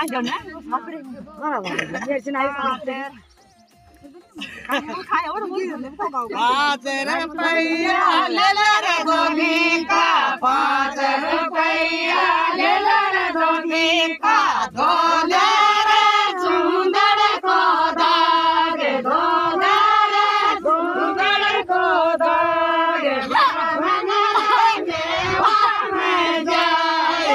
आइयो ना बापरे ये सुनाई खाए और वो 5 रुपया ले रे धोनी का 5 रुपया ले रे धोनी का धोले रे सुंदर को दागे धोले रे सुंदर को दागे मन में जाए